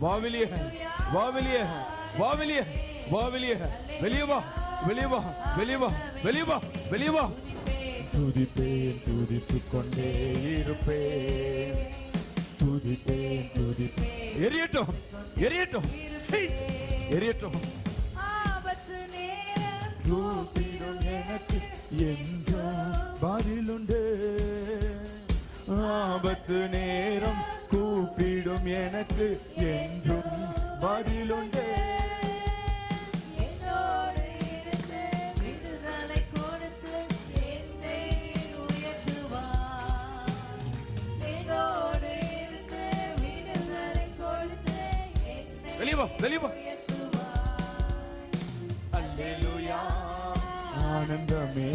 வா வெளியே, வா வெளியே, வா வெளியே, வா வெளியே, வெளியே வா, வெளியே வா, வெளியே வா, வெளியே வா, வெளியே வா. துதிப்பேன், துதித்துக் கொண்டே இருப்பேன், துதிப்பேன், துதிப்பேன். எரியட்டும், எரியட்டும், எரியட்டும். ஆபத்து நேரம் கூப்பிடும் எனக்கு என்றும் பதிலுண்டு. ஆபத்து நேரம் கூப்பிடும் எனக்கு என்றும் பதிலுண்டு. என்னோடு இருந்து விடுதலை கொடுத்து என்னை உயர்த்துவார். என்னோடு இருந்து விடுதலை கொடுத்து என்னை உயர்த்துவார். அல்லேலூயா. ஆனந்தமே